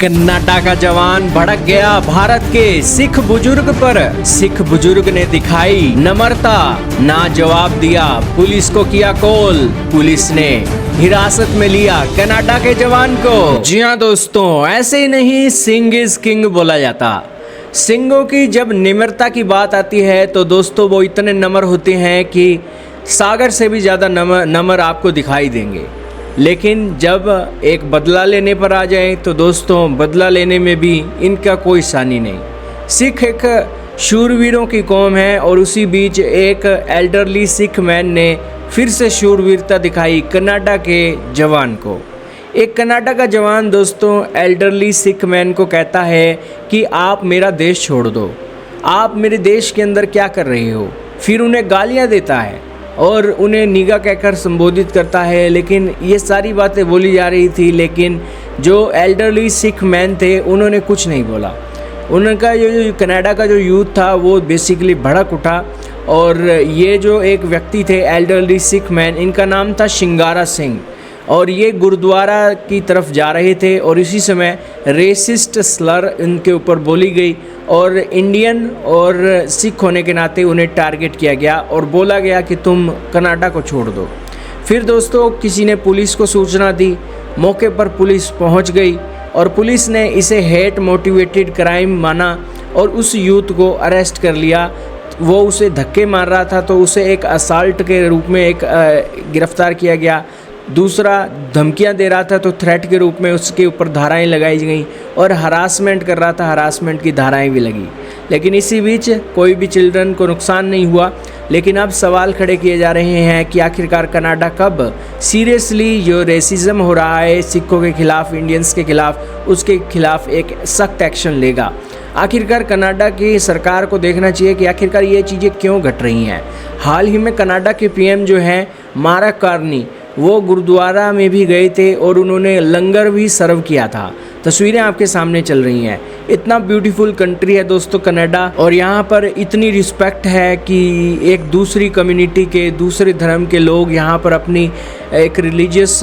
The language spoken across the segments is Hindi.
कर्नाटक का जवान भड़क गया भारत के सिख बुजुर्ग पर। सिख बुजुर्ग ने दिखाई नम्रता, ना जवाब दिया, पुलिस को किया कॉल। पुलिस ने हिरासत में लिया कर्नाटक के जवान को। जी हाँ दोस्तों, ऐसे ही नहीं सिंह इज किंग बोला जाता। सिंहों की जब निम्रता की बात आती है तो दोस्तों वो इतने नम्र होते हैं कि सागर से भी ज़्यादा नम्र आपको दिखाई देंगे। लेकिन जब एक बदला लेने पर आ जाए तो दोस्तों बदला लेने में भी इनका कोई सानी नहीं। सिख एक शूरवीरों की कौम है और उसी बीच एक एल्डरली सिख मैन ने फिर से शूरवीरता दिखाई कर्नाटक के जवान को। एक कर्नाटक का जवान दोस्तों एल्डरली सिख मैन को कहता है कि आप मेरा देश छोड़ दो, आप मेरे देश के अंदर क्या कर रहे हो। फिर उन्हें गालियाँ देता है और उन्हें निगा कहकर संबोधित करता है। लेकिन ये सारी बातें बोली जा रही थी, लेकिन जो एल्डरली सिख मैन थे उन्होंने कुछ नहीं बोला। उनका जो कनाडा का जो यूथ था वो बेसिकली भड़क उठा। और ये जो एक व्यक्ति थे एल्डरली सिख मैन, इनका नाम था शिंगारा सिंह, और ये गुरुद्वारा की तरफ जा रहे थे और इसी समय रेसिस्ट स्लर इनके ऊपर बोली गई और इंडियन और सिख होने के नाते उन्हें टारगेट किया गया और बोला गया कि तुम कनाडा को छोड़ दो। फिर दोस्तों किसी ने पुलिस को सूचना दी, मौके पर पुलिस पहुंच गई और पुलिस ने इसे हेट मोटिवेटेड क्राइम माना और उस यूथ को अरेस्ट कर लिया। वो उसे धक्के मार रहा था तो उसे एक असाल्ट के रूप में एक गिरफ्तार किया गया। दूसरा धमकियां दे रहा था तो थ्रेट के रूप में उसके ऊपर धाराएं लगाई गई और हरासमेंट कर रहा था, हरासमेंट की धाराएं भी लगी। लेकिन इसी बीच कोई भी चिल्ड्रन को नुकसान नहीं हुआ। लेकिन अब सवाल खड़े किए जा रहे हैं कि आखिरकार कनाडा कब सीरियसली जो रेसिज्म हो रहा है सिखों के खिलाफ, इंडियंस के खिलाफ, उसके खिलाफ एक सख्त एक्शन लेगा। आखिरकार कनाडा की सरकार को देखना चाहिए कि आखिरकार ये चीज़ें क्यों घट रही हैं। हाल ही में कनाडा के पीएम जो हैं मार्क कार्नी, वो गुरुद्वारा में भी गए थे और उन्होंने लंगर भी सर्व किया था। तस्वीरें आपके सामने चल रही हैं। इतना ब्यूटीफुल कंट्री है दोस्तों कनाडा, और यहाँ पर इतनी रिस्पेक्ट है कि एक दूसरी कम्युनिटी के, दूसरे धर्म के लोग यहाँ पर अपनी एक रिलीजियस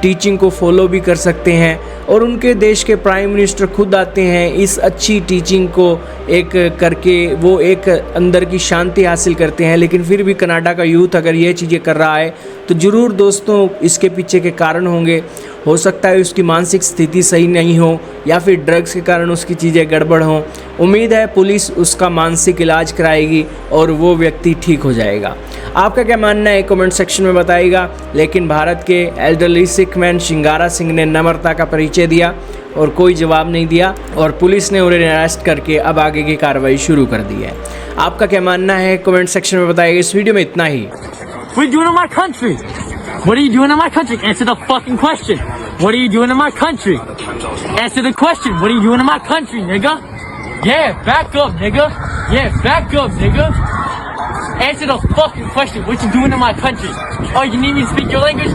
टीचिंग को फॉलो भी कर सकते हैं और उनके देश के प्राइम मिनिस्टर खुद आते हैं इस अच्छी टीचिंग को एक करके, वो एक अंदर की शांति हासिल करते हैं। लेकिन फिर भी कनाडा का यूथ अगर ये चीज़ें कर रहा है तो ज़रूर दोस्तों इसके पीछे के कारण होंगे। हो सकता है उसकी मानसिक स्थिति सही नहीं हो या फिर ड्रग्स के कारण उसकी चीज़ें गड़बड़ हों। उम्मीद है पुलिस उसका मानसिक इलाज कराएगी और वो व्यक्ति ठीक हो जाएगा। आपका क्या मानना है कमेंट सेक्शन में बताइएगा। लेकिन भारत के एल्डरली सिख मैन शिंगारा सिंह ने नम्रता का परिचय दिया और कोई जवाब नहीं दिया और पुलिस ने उन्हें अरेस्ट करके अब आगे की कार्रवाई शुरू कर दी है। आपका क्या मानना है कमेंट सेक्शन में बताइएगा। इस वीडियो में इतना ही। What are you doing in my country? What are you doing in my country? Answer the fucking question. What are you doing in my country? Answer the question. What are you doing in my country, nigga? Yeah, back up, nigga. Yeah, back up, nigga. Answer the fucking question. What you doing in my country? Oh, you need me to speak your language?